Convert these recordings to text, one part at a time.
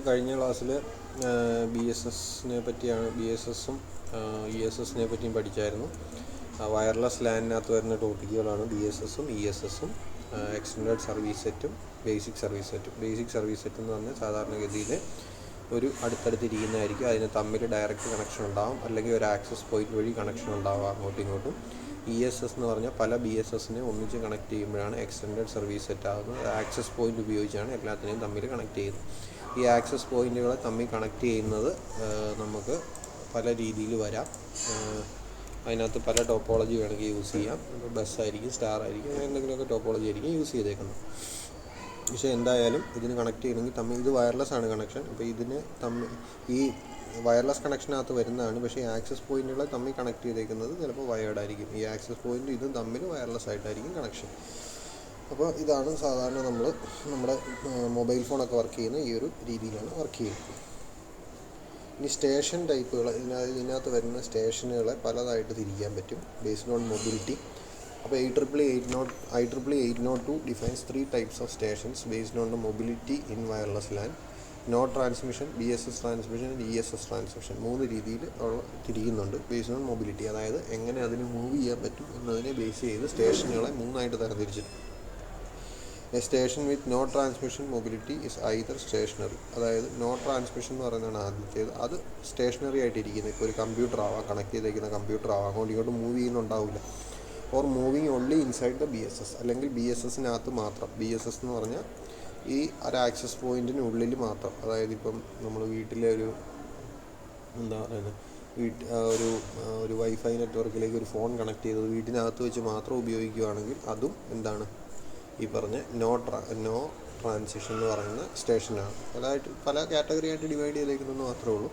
കഴിഞ്ഞ ക്ലാസ്സിൽ B S എസിനെ പറ്റിയാണ് ഇ എസ് എസിനെ പറ്റിയും പഠിച്ചായിരുന്നു. വയർലെസ് ലാനിനകത്ത് വരുന്ന ടോപ്പിക്കുകളാണ് ബി എസ് എസും ഇ എസ് എസും, എക്സ്റ്റൻഡഡ് സർവീസ് സെറ്റും ബേസിക് സർവീസ് സെറ്റും. ബേസിക് സർവീസ് സെറ്റ് എന്ന് പറഞ്ഞാൽ സാധാരണഗതിയിൽ ഒരു അടുത്തടുത്തിരിക്കുന്നതായിരിക്കും. അതിന് തമ്മിൽ ഡയറക്റ്റ് കണക്ഷൻ ഉണ്ടാകും, അല്ലെങ്കിൽ ഒരു ആക്സസ് പോയിന്റ് വഴി കണക്ഷൻ ഉണ്ടാകും അങ്ങോട്ടും ഇങ്ങോട്ടും. ഇ എസ് എസ് എന്ന് പറഞ്ഞാൽ പല ബി എസ് എസിനെ ഒന്നിച്ച് കണക്ട് ചെയ്യുമ്പോഴാണ് എക്സ്റ്റൻഡഡ് സർവീസ് സെറ്റ് ആകുന്നത്. ആക്സസ് പോയിന്റ് ഉപയോഗിച്ചാണ് എല്ലാത്തിനെയും തമ്മിൽ കണക്ട് ചെയ്യുന്നത്. ഈ ആക്സസ് പോയിന്റുകളെ തമ്മിൽ കണക്ട് ചെയ്യുന്നത് നമുക്ക് പല രീതിയിൽ വരാം. അതിനകത്ത് പല ടോപ്പോളജി വേണമെങ്കിൽ യൂസ് ചെയ്യാം. ഇപ്പോൾ ബസ്സായിരിക്കും, സ്റ്റാർ ആയിരിക്കും, അങ്ങനെ എന്തെങ്കിലുമൊക്കെ ടോപ്പോളജി ആയിരിക്കും യൂസ് ചെയ്തേക്കുന്നത്. പക്ഷേ എന്തായാലും ഇതിന് കണക്ട് ചെയ്യണമെങ്കിൽ തമ്മിൽ ഇത് വയർലെസ് ആണ് കണക്ഷൻ. അപ്പോൾ ഇതിന് തമ്മിൽ ഈ വയർലെസ് കണക്ഷനകത്ത് വരുന്നതാണ്. പക്ഷേ ഈ ആക്സസ് പോയിന്റുകളെ തമ്മിൽ കണക്ട് ചെയ്തേക്കുന്നത് ചിലപ്പോൾ വയേർഡ് ആയിരിക്കും. ഈ ആക്സസ് പോയിന്റ് ഇതും തമ്മിൽ വയർലെസ് ആയിട്ടായിരിക്കും കണക്ഷൻ. അപ്പോൾ ഇതാണ് സാധാരണ നമ്മുടെ മൊബൈൽ ഫോണൊക്കെ വർക്ക് ചെയ്യുന്ന ഈ ഒരു രീതിയിലാണ് വർക്ക് ചെയ്യുന്നത്. ഇനി സ്റ്റേഷൻ ടൈപ്പുകൾ, ഇതിനകത്ത് വരുന്ന സ്റ്റേഷനുകളെ പലതായിട്ട് തിരിക്കാൻ പറ്റും ബേസ്ഡ് ഓൺ മൊബിലിറ്റി. അപ്പോൾ IEEE 802 defines 3 types of stations based on the mobility in wireless LAN. Node transmission, BSS transmission, ESS transmission, 3 രീതിയിൽ തിരിക്കുന്നുണ്ട് ബേസ്ഡ് ഓൺ മൊബിലിറ്റി. അതായത് എങ്ങനെ അതിന് മൂവ് ചെയ്യാൻ പറ്റും എന്നതിനെ ബേസ് ചെയ്ത് സ്റ്റേഷനുകളെ 3 ആയിട്ട് തരംതിരിച്ചിട്ടുണ്ട്. A station with no transmission mobility is either stationary. അതായത് നോ ട്രാൻസ്മിഷൻ എന്ന് പറയുന്നതാണ് ആദ്യത്തേത്. അത് സ്റ്റേഷനറി ആയിട്ടിരിക്കുന്നത്. ഇപ്പോൾ ഒരു കമ്പ്യൂട്ടർ ആവാം, കണക്ട് ചെയ്തേക്കുന്ന കമ്പ്യൂട്ടർ ആവാം, അങ്ങോട്ടും ഇങ്ങോട്ടും മൂവ് ചെയ്യുന്നുണ്ടാവില്ല. Or moving only inside the BSS, അല്ലെങ്കിൽ BSSനകത്ത് മാത്രം. BSS എന്ന് പറഞ്ഞാൽ ഈ ഒരു ആക്സസ് പോയിൻറ്റിനുള്ളിൽ മാത്രം. അതായത് ഇപ്പം നമ്മൾ വീട്ടിലെ ഒരു ഒരു വൈഫൈ നെറ്റ്വർക്കിലേക്ക് ഒരു ഫോൺ കണക്ട് ചെയ്തത് വീട്ടിനകത്ത് വെച്ച് മാത്രം ഉപയോഗിക്കുകയാണെങ്കിൽ അതും എന്താണ് ഈ പറഞ്ഞ നോ ട്രാൻസിഷൻ എന്ന് പറയുന്ന സ്റ്റേഷനാണ്. പല കാറ്റഗറി ആയിട്ട് ഡിവൈഡ് ചെയ്തേക്കുന്നതെന്ന് മാത്രമേ ഉള്ളൂ.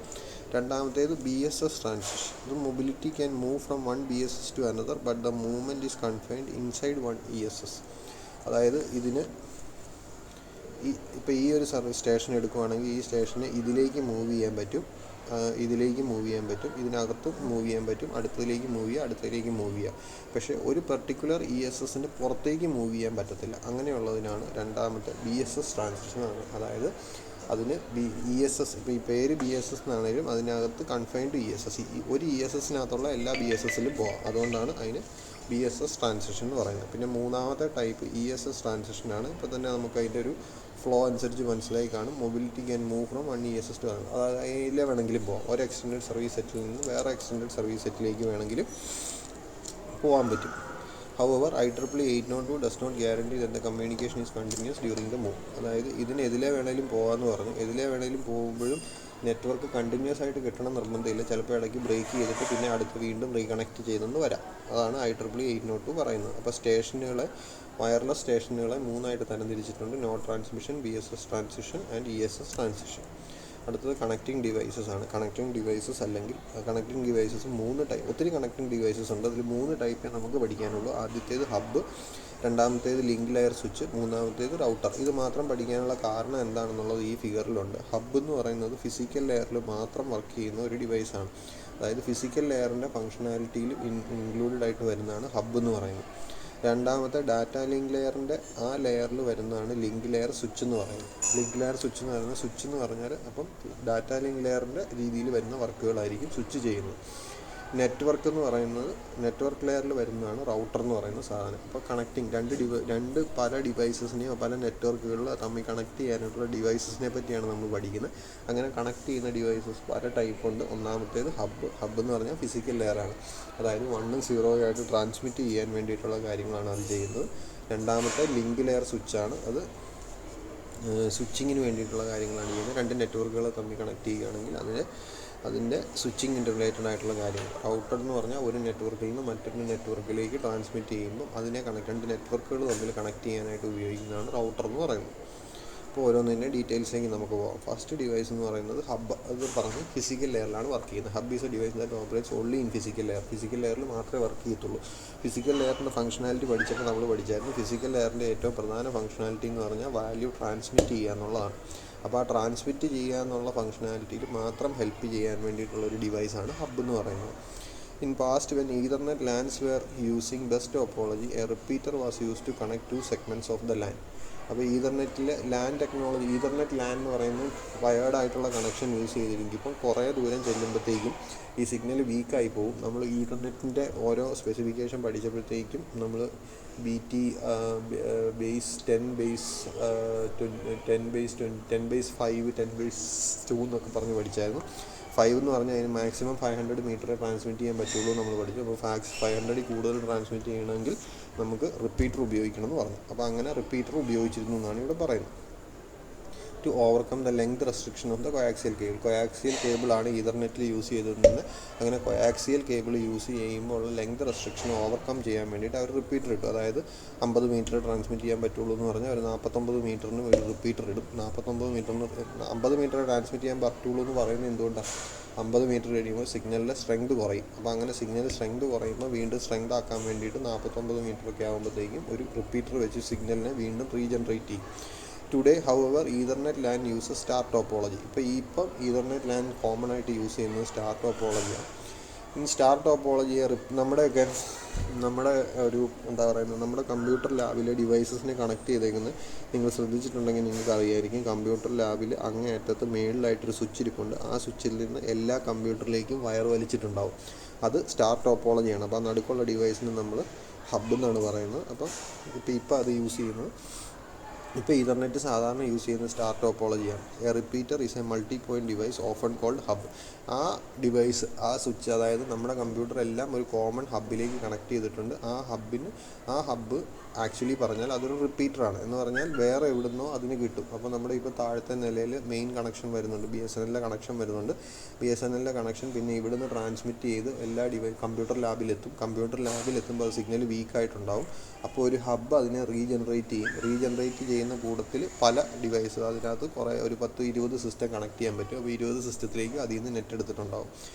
രണ്ടാമത്തേത് BSS ട്രാൻസിഷൻ. ഇത് mobility can move from one BSS to another but the movement is confined inside one ESS. അതായത് ഇതിന് ഇപ്പോൾ ഈ ഒരു സർവീസ് സ്റ്റേഷൻ എടുക്കുകയാണെങ്കിൽ ഈ സ്റ്റേഷനെ ഇതിലേക്ക് മൂവ് ചെയ്യാൻ പറ്റും, ഇതിനകത്ത് മൂവ് ചെയ്യാൻ പറ്റും, അടുത്തതിലേക്ക് മൂവ് ചെയ്യാം. പക്ഷേ ഒരു പെർട്ടിക്കുലർ ESSൻ്റെ പുറത്തേക്ക് മൂവ് ചെയ്യാൻ പറ്റത്തില്ല. അങ്ങനെയുള്ളതിനാണ് രണ്ടാമത്തെ BSS ട്രാൻസിഷൻ ആണ്. അതായത് അതിന് ESS, ഇപ്പോൾ ഈ പേര് BSS എന്നാണെങ്കിലും അതിനകത്ത് കൺഫൈൻഡ് ESS, ഒരു ESSനകത്തുള്ള എല്ലാ BSSലും പോകാം. അതുകൊണ്ടാണ് അതിന് BSS ട്രാൻസിഷൻ എന്ന് പറയുന്നത്. പിന്നെ മൂന്നാമത്തെ ടൈപ്പ് ESS ട്രാൻസിഷനാണ്. ഇപ്പോൾ തന്നെ നമുക്ക് അതിൻ്റെ ഒരു ഫ്ലോ അനുസരിച്ച് മനസ്സിലായി കാണും. Mobility can move from one ESS to another. അതായത് അതിലെ വേണമെങ്കിലും പോകാം. ഒരു എക്സ്റ്റൻഡഡ് സർവീസ് സെറ്റിൽ നിന്ന് വേറെ എക്സ്റ്റൻഡഡ് സർവീസ് സെറ്റിലേക്ക് വേണമെങ്കിലും പോകാൻ പറ്റും. However, IEEE 802 does not guarantee that the communication is continuous during the move. അതായത് ഇതിന് എതിലേ വേണമെങ്കിലും പോകാമെന്ന് പറഞ്ഞു. എതിലേ വേണമെങ്കിലും പോകുമ്പോഴും നെറ്റ്വർക്ക് കണ്ടിന്യൂസ് ആയിട്ട് കിട്ടണം നിർബന്ധമില്ല. ചിലപ്പോൾ ഇടയ്ക്ക് ബ്രേക്ക് ചെയ്തിട്ട് പിന്നെ അടുത്ത് വീണ്ടും റീകണക്ട് ചെയ്തെന്ന് വരാം. അതാണ് IEEE 802 പറയുന്നത്. അപ്പോൾ വയർലെസ് സ്റ്റേഷനുകളെ 3 ആയിട്ട് തരംതിരിച്ചിട്ടുണ്ട്. No transmission, BSS transition and ESS transition. അടുത്തത് കണക്റ്റിംഗ് ഡിവൈസസ് ആണ്. Connecting devices 3 type. ഒത്തിരി കണക്റ്റിംഗ് ഡിവൈസസ് ഉണ്ട്. അതിൽ 3 ടൈപ്പേ നമുക്ക് പഠിക്കാനുള്ളൂ. ആദ്യത്തേത് ഹബ്ബ്, രണ്ടാമത്തേത് ലിങ്ക് ലെയർ സ്വിച്ച്, മൂന്നാമത്തേത് റൗട്ടർ. ഇത് മാത്രം പഠിക്കാനുള്ള കാരണം എന്താണെന്നുള്ളത് ഈ ഫിഗറിലുണ്ട്. ഹബ്ബ് എന്ന് പറയുന്നത് ഫിസിക്കൽ ലെയറിൽ മാത്രം വർക്ക് ചെയ്യുന്ന ഒരു ഡിവൈസാണ്. അതായത് ഫിസിക്കൽ ലെയറിൻ്റെ ഫങ്ഷനാലിറ്റിയിൽ ഇൻക്ലൂഡഡ് ആയിട്ട് വരുന്നതാണ് ഹബ്ബ് എന്ന് പറയുന്നത്. രണ്ടാമത്തെ ഡാറ്റ ലിങ്ക് ലെയറിൻ്റെ ആ ലെയറിൽ വരുന്നതാണ് ലിങ്ക് ലെയർ സ്വിച്ച് എന്ന് പറയുന്നത്. ലിങ്ക് ലെയർ സ്വിച്ച് എന്ന് പറഞ്ഞാൽ അപ്പം ഡാറ്റ ലിങ്ക് ലെയറിൻ്റെ രീതിയിൽ വരുന്ന വർക്കുകളായിരിക്കും സ്വിച്ച് ചെയ്യുന്നത്. നെറ്റ്വർക്ക് ലെയറിൽ വരുന്നതാണ് റൗട്ടർ എന്ന് പറയുന്ന സാധനം. അപ്പോൾ കണക്റ്റിംഗ് പല ഡിവൈസസിനെയോ പല നെറ്റ്വർക്കുകളിൽ തമ്മിൽ കണക്ട് ചെയ്യാനായിട്ടുള്ള ഡിവൈസസിനെ പറ്റിയാണ് നമ്മൾ പഠിക്കുന്നത്. അങ്ങനെ കണക്ട് ചെയ്യുന്ന ഡിവൈസസ് പല ടൈപ്പ് ഉണ്ട്. ഒന്നാമത്തേത് ഹബ്ബ് എന്ന് പറഞ്ഞാൽ ഫിസിക്കൽ ലെയറാണ്. അതായത് 1 0 ആയിട്ട് ട്രാൻസ്മിറ്റ് ചെയ്യാൻ വേണ്ടിയിട്ടുള്ള കാര്യങ്ങളാണ് അത് ചെയ്യുന്നത്. രണ്ടാമത്തെ ലിങ്ക് ലെയർ സ്വിച്ചാണ്. അത് സ്വിച്ചിങ്ങിന് വേണ്ടിയിട്ടുള്ള കാര്യങ്ങളാണ് ചെയ്യുന്നത്. 2 നെറ്റ്വർക്കുകളെ തമ്മിൽ കണക്ട് ചെയ്യുകയാണെങ്കിൽ അതിൻ്റെ സ്വിച്ചിങ് റിലേറ്റഡ് ആയിട്ടുള്ള കാര്യങ്ങൾ. റൗട്ടർ എന്ന് പറഞ്ഞാൽ ഒരു നെറ്റ്വർക്കിൽ നിന്ന് മറ്റൊരു നെറ്റ്വർക്കിലേക്ക് ട്രാൻസ്മിറ്റ് ചെയ്യുമ്പോൾ അതിനെ 2 നെറ്റ്വർക്കുകൾ തമ്മിൽ കണക്ട് ചെയ്യാനായിട്ട് ഉപയോഗിക്കുന്നതാണ് റൗട്ടർ എന്ന് പറയുന്നത്. അപ്പോൾ ഓരോന്നിൻ്റെ ഡീറ്റെയിൽസിലേക്ക് നമുക്ക് പോകാം. ഫസ്റ്റ് ഡിവൈസ് എന്ന് പറയുന്നത് ഹബ്ബ്. അത് പറഞ്ഞ് ഫിസിക്കൽ ലെയറിലാണ് വർക്ക് ചെയ്യുന്നത്. Hub is A device that operates only in physical layer. Physical ലെയറിൽ മാത്രമേ വർക്ക് ചെയ്യത്തുള്ളൂ. ഫിസിക്കൽ ലെയറിൻ്റെ ഫംഗ്ഷനാലിറ്റി പഠിച്ചപ്പോൾ നമ്മൾ പഠിച്ചായിരുന്നു. ഫിസിക്കൽ ലെയറിൻ്റെ ഏറ്റവും പ്രധാന ഫംഗ്ഷനാലിറ്റി എന്ന് പറഞ്ഞാൽ വാല്യൂ ട്രാൻസ്മിറ്റ് ചെയ്യുക എന്നുള്ളതാണ്. അപ്പോൾ ആ ട്രാൻസ്മിറ്റ് ചെയ്യുക എന്നുള്ള ഫംഗ്ഷനാലിറ്റിയിൽ മാത്രം ഹെൽപ്പ് ചെയ്യാൻ വേണ്ടിയിട്ടുള്ളൊരു ഡിവൈസാണ് ഹബ്ബ് എന്ന് പറയുന്നത്. In past, when Ethernet LANs were using bus topology, a repeater was used to connect 2 segments of the LAN. അപ്പോൾ ഈതർനെറ്റിൽ ലാൻ ടെക്നോളജി, ഈതർനെറ്റ് ലാൻ എന്ന് പറയുന്നത് വയേർഡ് ആയിട്ടുള്ള കണക്ഷൻ യൂസ് ചെയ്തിരിക്കും. ഇപ്പം കുറേ ദൂരം ചെല്ലുമ്പോഴത്തേക്കും ഈ സിഗ്നൽ വീക്കായി പോകും. നമ്മൾ ഈതർനെറ്റിൻ്റെ ഓരോ സ്പെസിഫിക്കേഷൻ പഠിച്ചപ്പോഴത്തേക്കും നമ്മൾ BT ബേസ് 10 ബേസ് 5 10 ബേസ് 2 എന്നൊക്കെ പറഞ്ഞ് പഠിച്ചായിരുന്നു. 5 എന്ന് പറഞ്ഞാൽ അതിന് മാക്സിമം 500 മീറ്ററെ ട്രാൻസ്മിറ്റ് ചെയ്യാൻ പറ്റുള്ളൂ നമ്മൾ പഠിച്ചു. അപ്പോൾ 500 കൂടുതൽ ട്രാൻസ്മിറ്റ് ചെയ്യണമെങ്കിൽ നമുക്ക് റിപ്പീറ്റർ ഉപയോഗിക്കണം എന്ന് പറഞ്ഞു. അപ്പോൾ അങ്ങനെ റിപ്പീറ്റർ ഉപയോഗിച്ചിരുന്നു എന്നാണ് ഇവിടെ പറയുന്നത്. To overcome the length restriction of the coaxial cable. Coaxial കേബിളാണ് ഈതർനെറ്റിൽ യൂസ് ചെയ്തിരുന്നത്. അങ്ങനെ കൊയാക്സിയൽ കേബിൾ യൂസ് ചെയ്യുമ്പോൾ ഉള്ള ലെങ്ത് റെസ്ട്രിക്ഷൻ ഓവർകം ചെയ്യാൻ വേണ്ടിയിട്ട് അവർ റിപ്പീറ്റർ ഇട്ടു. അതായത് 50 മീറ്റർ ട്രാൻസ്മിറ്റ് ചെയ്യാൻ പറ്റുള്ളൂ എന്ന് പറഞ്ഞാൽ അവർ 49 മീറ്ററിന് ഒരു റിപ്പീറ്റർ ഇടും. 49 മീറ്ററിന് 50 മീറ്റർ ട്രാൻസ്മിറ്റ് ചെയ്യാൻ പറ്റുള്ളൂ എന്ന് പറയുന്നത് എന്തുകൊണ്ടാണ്? 50 മീറ്റർ കഴിയുമ്പോൾ സിഗ്നലിൻ്റെ സ്ട്രെങ്ത് കുറയും. അപ്പോൾ അങ്ങനെ സിഗ്നൽ സ്ട്രെങ്ത് കുറയുമ്പോൾ വീണ്ടും സ്ട്രെങ്ത് ആക്കാൻ വേണ്ടിയിട്ട് 49 മീറ്ററൊക്കെ ആകുമ്പോഴത്തേക്കും ഒരു റിപ്പീറ്റർ വെച്ച് സിഗ്നലിനെ വീണ്ടും റീജനറേറ്റ് ചെയ്യും. Today however Ethernet LAN uses star topology. ഇപ്പം ഈതർനെറ്റ് ലാൻ കോമൺ ആയിട്ട് യൂസ് ചെയ്യുന്നത് സ്റ്റാർ ടോപ്പോളജിയാണ്. ഈ സ്റ്റാർ ടോപ്പോളജിയെ നമ്മുടെ ഒരു നമ്മുടെ കമ്പ്യൂട്ടർ ലാബിലെ ഡിവൈസസിനെ കണക്ട് ചെയ്തേക്കുന്നത് നിങ്ങൾ ശ്രദ്ധിച്ചിട്ടുണ്ടെങ്കിൽ നിങ്ങൾക്ക് അറിയായിരിക്കും. കമ്പ്യൂട്ടർ ലാബിൽ അങ്ങേയറ്റത്ത് മേളിലായിട്ടൊരു സ്വിച്ച് ഇരിപ്പുണ്ട്. ആ സ്വിച്ചിൽ നിന്ന് എല്ലാ കമ്പ്യൂട്ടറിലേക്കും വയർ വലിച്ചിട്ടുണ്ടാവും. അത് സ്റ്റാർ ടോപ്പോളജിയാണ്. അപ്പോൾ നടുക്കുള്ള ഡിവൈസിന് നമ്മൾ ഹബ് എന്നാണ് പറയുന്നത്. അപ്പം ഇപ്പം അത് യൂസ് ചെയ്യുന്നത്, ഇപ്പോൾ ഈതർനെറ്റ് സാധാരണ യൂസ് ചെയ്യുന്ന സ്റ്റാർ ടോപ്പോളജിയാണ്. A repeater is a multi point device often called hub. ആ ഡിവൈസ്, ആ സ്വിച്ച്, അതായത് നമ്മുടെ കമ്പ്യൂട്ടർ എല്ലാം ഒരു കോമൺ ഹബ്ബിലേക്ക് കണക്ട് ചെയ്തിട്ടുണ്ട്. ആ ഹബ്ബ് ആക്ച്വലി പറഞ്ഞാൽ അതൊരു റിപ്പീറ്ററാണ്. എന്ന് പറഞ്ഞാൽ വേറെ എവിടുന്നോ അതിന് കിട്ടും. അപ്പോൾ നമ്മുടെ ഇപ്പോൾ താഴത്തെ നിലയിൽ മെയിൻ കണക്ഷൻ വരുന്നുണ്ട്, BSNL കണക്ഷൻ വരുന്നുണ്ട്. BSNL കണക്ഷൻ പിന്നെ ഇവിടുന്ന് ട്രാൻസ്മിറ്റ് ചെയ്ത് എല്ലാ കമ്പ്യൂട്ടർ ലാബിലെത്തും. കമ്പ്യൂട്ടർ ലാബിലെത്തുമ്പോൾ അത് സിഗ്നൽ വീക്കായിട്ടുണ്ടാവും. അപ്പോൾ ഒരു ഹബ്ബ് അതിനെ റീജനറേറ്റ് ചെയ്യുന്ന കൂട്ടത്തിൽ പല ഡിവൈസ്, അതിനകത്ത് ഒരു 10-20 സിസ്റ്റം കണക്ട് ചെയ്യാൻ പറ്റും. അപ്പോൾ 20 സിസ്റ്റത്തിലേക്ക് അതിൽ നിന്ന് നെറ്റ് എടുത്തിട്ടുണ്ടാവും.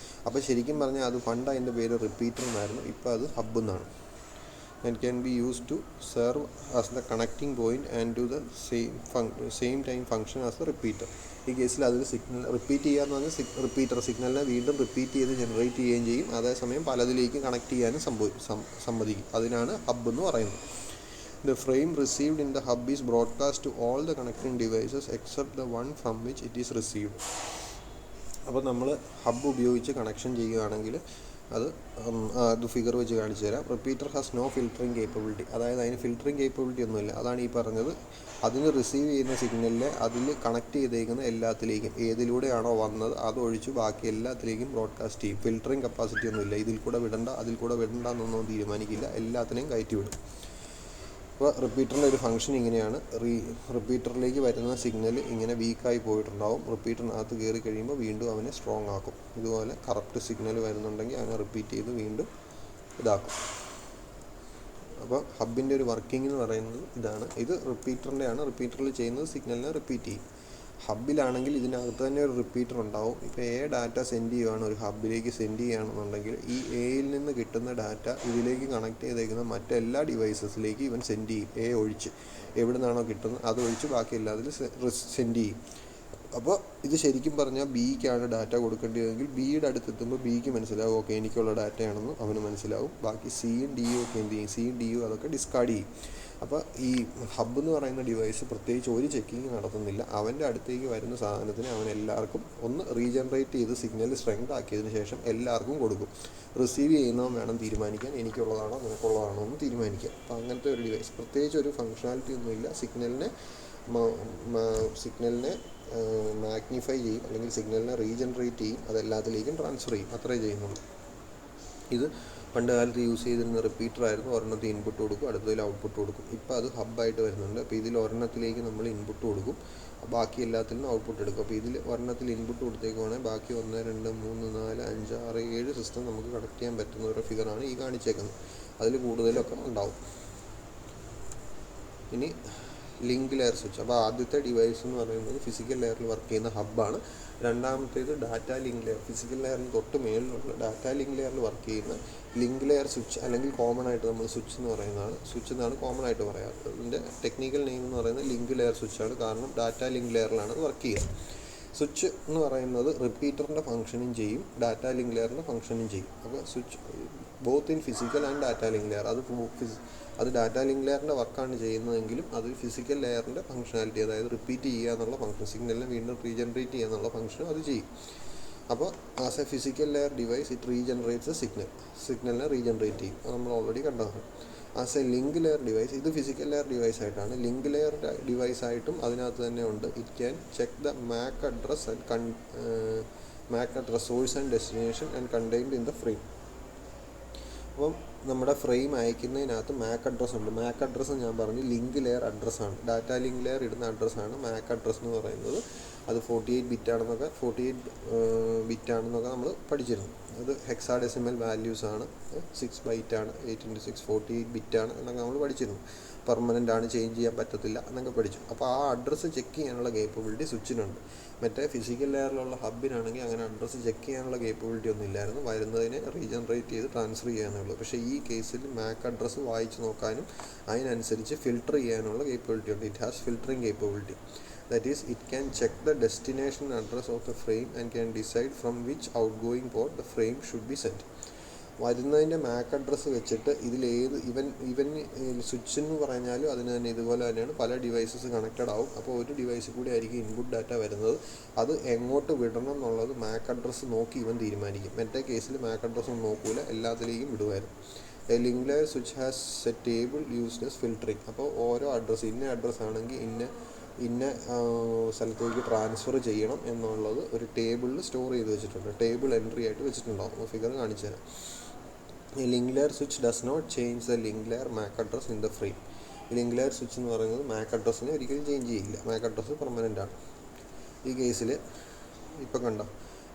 അപ്പോൾ ശരിക്കും പറഞ്ഞാൽ അത് പണ്ട് അതിൻ്റെ പേര് റിപ്പീറ്റർ എന്നായിരുന്നു. ഇപ്പോൾ അത് ഹബ്ബ് എന്നാണ്. And can be use to serve as the connecting point and to the same time function as the repeater. ഈ കേസിൽ അതിൽ സിഗ്നൽ റിപ്പീറ്റ് ചെയ്യാന്ന് പറഞ്ഞാൽ റിപ്പീറ്റർ സിഗ്നലിനെ വീണ്ടും റിപ്പീറ്റ് ചെയ്ത് ജനറേറ്റ് ചെയ്യുകയും ചെയ്യും. അതേസമയം പലതിലേക്ക് കണക്ട് ചെയ്യാനും സമ്മതിക്കും. അതിനാണ് ഹബ്ബ് എന്ന് പറയുന്നത്. The frame received in the hub is broadcast to all the connecting devices except the one from which it is received. അപ്പോൾ നമ്മൾ ഹബ്ബ് ഉപയോഗിച്ച് കണക്ഷൻ ചെയ്യുകയാണെങ്കിൽ അത് ഫിഗർ വെച്ച് കാണിച്ചു തരാം. Repeater has no filtering capability. അതായത് അതിന് ഫിൽറ്ററിങ് കേപ്പബിലിറ്റി ഒന്നുമില്ല. അതാണ് ഈ പറഞ്ഞത്. അതിന് റിസീവ് ചെയ്യുന്ന സിഗ്നലിനെ അതിൽ കണക്ട് ചെയ്തേക്കുന്ന എല്ലാത്തിലേക്കും, ഏതിലൂടെയാണോ വന്നത് അതൊഴിച്ച് ബാക്കി എല്ലാത്തിലേക്കും ബ്രോഡ്കാസ്റ്റ് ചെയ്യും. ഫിൽറ്ററിങ് കപ്പാസിറ്റി ഒന്നുമില്ല. ഇതിൽ കൂടെ വിടണ്ട അതിൽ കൂടെ വിടണ്ട എന്നൊന്നും തീരുമാനിക്കില്ല. എല്ലാത്തിനെയും കയറ്റി വിടും. അപ്പോൾ റിപ്പീറ്ററിൻ്റെ ഒരു ഫംഗ്ഷൻ ഇങ്ങനെയാണ്. റിപ്പീറ്ററിലേക്ക് വരുന്ന സിഗ്നൽ ഇങ്ങനെ വീക്കായി പോയിട്ടുണ്ടാവും. റിപ്പീറ്ററിനകത്ത് കയറി കഴിയുമ്പോൾ വീണ്ടും അവനെ സ്ട്രോങ് ആക്കും. ഇതുപോലെ കറക്റ്റ് സിഗ്നൽ വരുന്നുണ്ടെങ്കിൽ അവനെ റിപ്പീറ്റ് ചെയ്ത് വീണ്ടും ഇതാക്കും. അപ്പോൾ ഹബിൻ്റെ ഒരു വർക്കിംഗ് എന്ന് പറയുന്നത് ഇതാണ്. ഇത് റിപ്പീറ്ററിൻ്റെയാണ്. റിപ്പീറ്ററിൽ ചെയ്യുന്നത് സിഗ്നലിനെ റിപ്പീറ്റ് ചെയ്യും. ഹബ്ബിലാണെങ്കിൽ ഇതിനകത്ത് തന്നെ ഒരു റിപ്പീറ്റർ ഉണ്ടാവും. ഇപ്പോൾ ഡാറ്റ സെൻഡ് ചെയ്യുകയാണ്, ഒരു ഹബ്ബിലേക്ക് സെൻഡ് ചെയ്യുകയാണെന്നുണ്ടെങ്കിൽ ഈ എയിൽ നിന്ന് കിട്ടുന്ന ഡാറ്റ ഇതിലേക്ക് കണക്ട് ചെയ്തേക്കുന്ന മറ്റെല്ലാ ഡിവൈസസിലേക്ക് ഇവൻ സെൻഡ് ചെയ്യും. ഒഴിച്ച് എവിടെ നിന്നാണോ കിട്ടുന്നത് അതൊഴിച്ച് ബാക്കി എല്ലാത്തിലും സെൻഡ് ചെയ്യും. അപ്പോൾ ഇത് ശരിക്കും പറഞ്ഞാൽ ബിക്കാണ് ഡാറ്റ കൊടുക്കേണ്ടതെങ്കിൽ ബിയുടെ അടുത്തെത്തുമ്പോൾ ബിക്ക് മനസ്സിലാവും ഓക്കെ എനിക്കുള്ള ഡാറ്റയാണെന്ന് അവന് മനസ്സിലാവും. ബാക്കി സിയും ഡിയും ഒക്കെ എന്ത് ചെയ്യും? സിയും ഡിയും അതൊക്കെ ഡിസ്കാർഡ് ചെയ്യും. അപ്പോൾ ഈ ഹബ്ബ് എന്ന് പറയുന്ന ഡിവൈസ് പ്രത്യേകിച്ച് ഒരു ചെക്കിങ് നടത്തുന്നില്ല. അവൻ്റെ അടുത്തേക്ക് വരുന്ന സാധനത്തിന് അവൻ എല്ലാവർക്കും ഒന്ന് റീജനറേറ്റ് ചെയ്ത് സിഗ്നൽ സ്ട്രെങ്ത് ആക്കിയതിന് ശേഷം എല്ലാവർക്കും കൊടുക്കും. റിസീവ് ചെയ്യുന്നവൻ വേണം തീരുമാനിക്കാൻ എനിക്കുള്ളതാണോ നിനക്കുള്ളതാണോ എന്ന് തീരുമാനിക്കാം. അപ്പോൾ അങ്ങനത്തെ ഒരു ഡിവൈസ്, പ്രത്യേകിച്ച് ഒരു ഫങ്ഷണാലിറ്റി ഒന്നുമില്ല. സിഗ്നലിനെ മാഗ്നിഫൈ ചെയ്യും, അല്ലെങ്കിൽ സിഗ്നലിനെ റീജനറേറ്റ് ചെയ്യും, അതെല്ലാത്തിലേക്കും ട്രാൻസ്ഫർ ചെയ്യും. അത്രേ ചെയ്യുന്നുള്ളൂ. ഇത് പണ്ട് കാലത്ത് യൂസ് ചെയ്തിരുന്ന റിപ്പീറ്റർ ആയിരുന്നു. ഒരെണ്ണത്തിൽ ഇൻപുട്ട് കൊടുക്കും, അടുത്തതിൽ ഔട്ട്പുട്ട് കൊടുക്കും. ഇപ്പോൾ അത് ഹബ്ബായിട്ട് വരുന്നുണ്ട്. അപ്പോൾ ഇതിൽ ഒരെണ്ണത്തിലേക്ക് നമ്മൾ ഇൻപുട്ട് കൊടുക്കും, ബാക്കി എല്ലാത്തിലും ഔട്ട്പുട്ട് എടുക്കും. അപ്പോൾ ഇതിൽ ഒരെണ്ണത്തിൽ ഇൻപുട്ട് കൊടുത്തേക്കുവാണെങ്കിൽ ബാക്കി 1 2 3 4 5 6 7 സിസ്റ്റം നമുക്ക് കണക്ട് ചെയ്യാൻ പറ്റുന്ന ഒരു ഫിഗറാണ് ഈ കാണിച്ചേക്കുന്നത്. അതിൽ കൂടുതലൊക്കെ ഉണ്ടാവും. ഇനി ലിങ്ക് ലെയർ സ്വിച്ച്. അപ്പോൾ ആദ്യത്തെ ഡിവൈസ് എന്ന് പറയുന്നത് ഫിസിക്കൽ ലെയറിൽ വർക്ക് ചെയ്യുന്ന ഹബ്ബാണ്. രണ്ടാമത്തേത് ഡാറ്റ ലിങ്ക് ലെയർ. ഫിസിക്കൽ ലെയറിന് തൊട്ട് മേളിലുള്ള ഡാറ്റ ലിങ്ക് ലെയറിൽ വർക്ക് ചെയ്യുന്ന ലിങ്ക് ലെയർ സ്വിച്ച്, അല്ലെങ്കിൽ കോമൺ ആയിട്ട് നമ്മൾ സ്വിച്ച് എന്ന് പറയുന്നതാണ്. സ്വിച്ച് എന്നാണ് കോമൺ ആയിട്ട് പറയാറ്. അതിൻ്റെ ടെക്നിക്കൽ നെയിം എന്ന് പറയുന്നത് ലിങ്ക് ലെയർ സ്വിച്ചാണ്. കാരണം ഡാറ്റ ലിങ്ക് ലെയറിലാണ് അത് വർക്ക് ചെയ്യുന്നത്. സ്വിച്ച് എന്ന് പറയുന്നത് റിപ്പീറ്ററിൻ്റെ ഫംഗ്ഷനും ചെയ്യും, ഡാറ്റ ലിങ്ക് ലെയറിൻ്റെ ഫംഗ്ഷനും ചെയ്യും. അപ്പോൾ switch both in physical and data link layer. അത് ഡാറ്റാ ലിങ്ക് ലെയറിൻ്റെ വർക്കാണ് ചെയ്യുന്നതെങ്കിലും അത് ഫിസിക്കൽ ലെയറിൻ്റെ ഫംഗ്ഷനാലിറ്റി, അതായത് റിപ്പീറ്റ് ചെയ്യുക എന്നുള്ള ഫംഗ്ഷൻ, സിഗ്നലിനെ വീണ്ടും റീജനറേറ്റ് ചെയ്യുക എന്നുള്ള ഫംഗ്ഷൻ അത് ചെയ്യും. അപ്പോൾ as a physical layer device it regenerates സിഗ്നലിനെ റീജനറേറ്റ് ചെയ്യും. അത് നമ്മൾ ഓൾറെഡി കണ്ടതാണ്. As a link layer device, ഇത് ഫിസിക്കൽ ലെയർ ഡിവൈസ് ആയിട്ടാണ്. ലിങ്ക് ലെയർ ഡിവൈസ് ആയിട്ടും അതിനകത്ത് തന്നെ ഉണ്ട്. It can check the MAC address source and destination and contained in the frame. അപ്പം നമ്മുടെ ഫ്രെയിം അയക്കുന്നതിനകത്ത് മാക് അഡ്രസ്സ് ഉണ്ട്. മാക് അഡ്രസ്സ് ഞാൻ പറഞ്ഞു ലിങ്ക് ലെയർ അഡ്രസ്സാണ്, ഡാറ്റ ലിങ്ക് ലെയർ ഇടുന്ന അഡ്രസ്സാണ് മാക് അഡ്രസ്സ് എന്ന് പറയുന്നത്. അത് 48 ബിറ്റാണെന്നൊക്കെ നമ്മൾ പഠിച്ചിരുന്നു. അത് ഹെക്സാഡെസിമൽ വാല്യൂസ് ആണ്, 6 ബൈറ്റാണ്, 8x6 48 ബിറ്റാണ് എന്നൊക്കെ നമ്മൾ പഠിച്ചിരുന്നു. പെർമനൻ്റ് ആണ്, ചേഞ്ച് ചെയ്യാൻ പറ്റത്തില്ല എന്നൊക്കെ പഠിച്ചു. അപ്പോൾ ആ അഡ്രസ്സ് ചെക്ക് ചെയ്യാനുള്ള കേപ്പബിലിറ്റി സ്വിച്ചിനുണ്ട്. മറ്റേ ഫിസിക്കൽ ലെയറിലുള്ള ഹബിനാണെങ്കിൽ അങ്ങനെ അഡ്രസ്സ് ചെക്ക് ചെയ്യാനുള്ള കേപ്പബിലിറ്റി ഒന്നും ഇല്ലായിരുന്നു. വരുന്നതിനെ റീജനറേറ്റ് ചെയ്ത് ട്രാൻസ്ഫർ ചെയ്യാനുള്ളൂ. പക്ഷേ ഈ കേസിൽ മാക് അഡ്രസ്സ് വായിച്ച് നോക്കാനും അതിനനുസരിച്ച് ഫിൽട്ടർ ചെയ്യാനുള്ള കേപ്പബിലിറ്റി ഉണ്ട്. It has filtering capability. That is, it can check the destination address of the frame and can decide from which outgoing port the frame should be sent. വരുന്നതിൻ്റെ Mac address വെച്ചിട്ട് ഇതിലേത് ഇവൻ switch എന്ന് പറഞ്ഞാലും അതിന് തന്നെ ഇതുപോലെ തന്നെയാണ്, പല ഡിവൈസസ് കണക്റ്റഡ് ആവും. അപ്പോൾ ഒരു ഡിവൈസിൽ കൂടി ആയിരിക്കും ഇൻപുട്ട് ഡാറ്റ വരുന്നത്. അത് എങ്ങോട്ട് വിടണം എന്നുള്ളത് മാക് അഡ്രസ്സ് നോക്കി ഇവൻ തീരുമാനിക്കും. മറ്റേ കേസിൽ മാക് അഡ്രസ്സ് ഒന്നും നോക്കൂല, എല്ലാത്തിലേക്കും വിടുമായിരുന്നു. A link layer switch has a table used as filtering. അപ്പോൾ ഓരോ അഡ്രസ്സ് ഇന്ന അഡ്രസ്സ് ആണെങ്കിൽ ഇന്ന സ്ഥലത്തേക്ക് ട്രാൻസ്ഫർ ചെയ്യണം എന്നുള്ളത് ഒരു ടേബിളിൽ സ്റ്റോർ ചെയ്ത് വെച്ചിട്ടുണ്ട്. ടേബിൾ എൻട്രി ആയിട്ട് വെച്ചിട്ടുണ്ടാവും. ഫിഗർ കാണിച്ചു തരാം. A link layer switch does not change the link layer MAC address in the frame. ഈ ലിങ്ക് ലെയർ സ്വിച്ച് എന്ന് പറയുന്നത് മാക് അഡ്രസ്സിനെ ഒരിക്കലും ചേഞ്ച് ചെയ്യില്ല. മാക് അഡ്രസ്സ് പെർമനൻ്റ് ആണ്. ഈ കേസിൽ ഇപ്പം കണ്ട